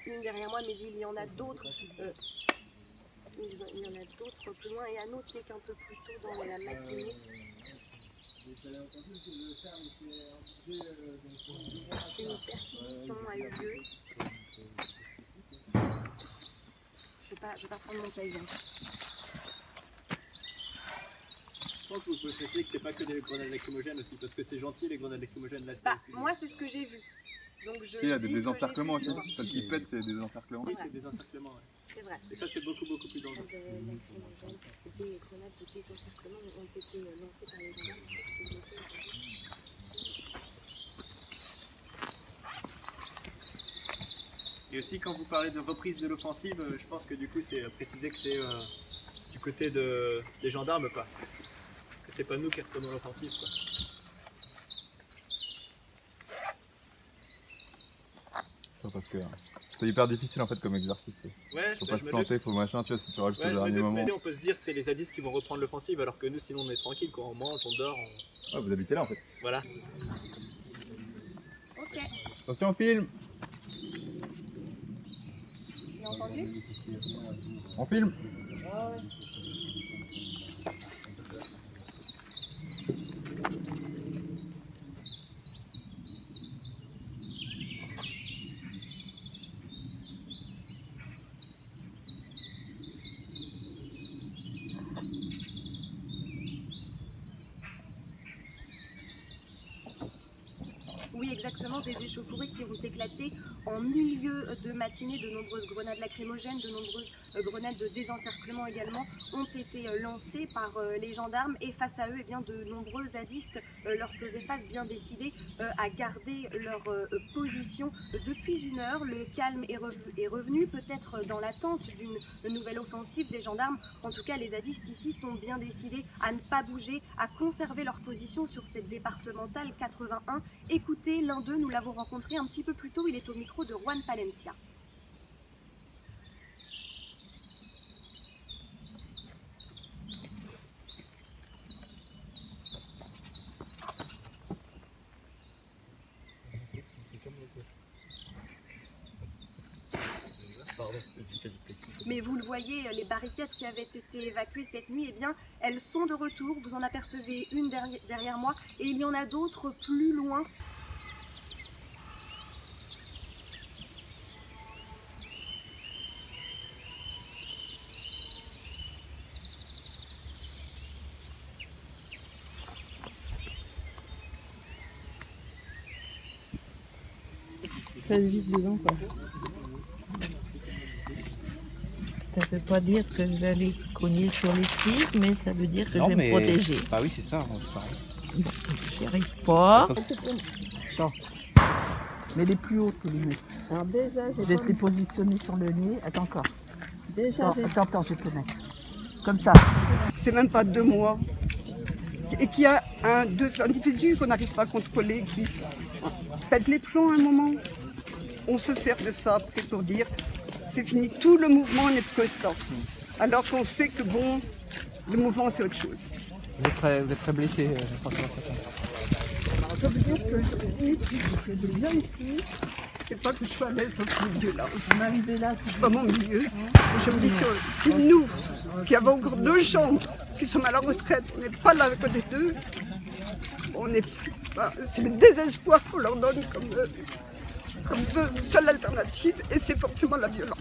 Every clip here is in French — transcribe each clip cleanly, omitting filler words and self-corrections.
Une derrière moi, mais il y en a d'autres. Il y en a d'autres plus loin et un autre qui est un peu plus tôt dans la matinée. Une perquisition a eu lieu. Je vais pas prendre mon cahier. Je pense que vous pouvez préciser que c'est pas que des grenades lacrymogènes aussi, parce que c'est gentil les grenades lacrymogènes là. Bah, moi c'est ce que j'ai vu. Donc il y a des désencerclements aussi. Celles qui pètent, c'est des désencerclements. Oui, c'est des encerclements. Ouais. C'est vrai. Et ça, c'est beaucoup plus dangereux. Des grenades de désencerclement ont été lancées par les gendarmes. Et aussi, quand vous parlez de reprise de l'offensive, je pense que du coup, c'est préciser que c'est du côté des gendarmes, quoi. Que c'est pas nous qui reprenons l'offensive, quoi. Parce que c'est hyper difficile en fait comme exercice. Ouais, faut pas se planter, faut machin, tu vois, si tu rajoutes au dernier moment. On peut se dire que c'est les zadistes qui vont reprendre l'offensive, alors que nous, sinon, on est tranquille, quoi. On mange, on dort. Ouais, vous habitez là en fait. Voilà. Ok. Attention, on filme. Tu as entendu? On filme. Ah ouais. Oui, exactement, des échauffourées qui ont éclaté en milieu de matinée. De nombreuses grenades lacrymogènes, de nombreuses grenades de désencerclement également ont été lancées par les gendarmes. Et face à eux, eh bien, de nombreux zadistes leur faisaient face, bien décidés à garder leur position. Depuis une heure, le calme est revenu, peut-être dans l'attente d'une nouvelle offensive des gendarmes. En tout cas, les zadistes ici sont bien décidés à ne pas bouger, à conserver leur position sur cette départementale 81. Écoutez, l'un d'eux, nous l'avons rencontré un petit peu plus tôt, il est au micro de Juan Palencia. Mais vous le voyez, les barricades qui avaient été évacuées cette nuit, eh bien, elles sont de retour. Vous en apercevez une derrière moi et il y en a d'autres plus loin. Ça se visse dedans, quoi. Ça veut pas dire que j'allais cogner sur les tirs, mais ça veut dire que je vais me protéger. Bah oui, c'est ça, c'est pareil. J'y arrive pas. Attends. Mais les plus hautes, les nez. Alors déjà, Je vais te les positionner sur le nez. Attends encore. Déjà, Attends, je vais te le mettre. Comme ça. C'est même pas 2 mois. Et qu'il y a deux individus qu'on n'arrive pas à contrôler qui pètent les plombs à un moment. On se sert de ça après pour dire c'est fini, tout le mouvement n'est que ça. Alors qu'on sait que bon, le mouvement c'est autre chose. Vous êtes très blessé, François. Ça veut dire que je viens ici, c'est pas que je suis à l'aise dans ce milieu-là. C'est pas mon milieu. Je me dis, si nous, qui avons encore 2 chambres, qui sommes à la retraite, on n'est pas là à côté d'eux, on n'est plus. C'est le désespoir qu'on leur donne comme seule alternative, et c'est forcément la violence.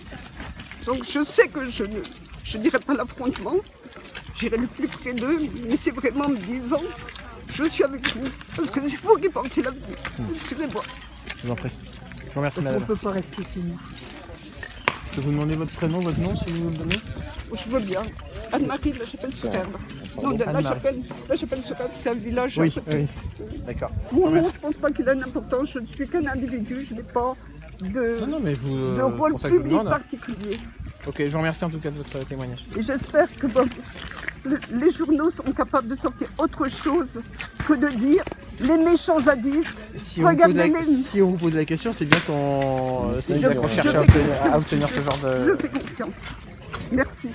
Donc je sais que je ne dirai pas l'affrontement, j'irai le plus près d'eux, mais c'est vraiment en me disant, je suis avec vous, parce que c'est vous qui portez l'avenir. Excusez-moi. Je vous en prie. Je vous remercie, madame. On ne peut pas rester chez nous. Je peux vous demander votre prénom, votre nom, si vous me le donnez? Je veux bien. Anne-Marie de la Chapelle-sur-Herbe. Non, de la Chapelle-sur-Herbe, c'est un village. Oui, oui. D'accord. Mon nom, je ne pense pas qu'il ait une importance. Je ne suis qu'un individu, je n'ai pas de rôle public particulier. Ok, je vous remercie en tout cas de votre témoignage. Et j'espère que les journaux seront capables de sortir autre chose que de dire les méchants zadistes. Si on vous pose la question, c'est bien qu'on cherche à obtenir ce genre de... Je fais confiance. Merci.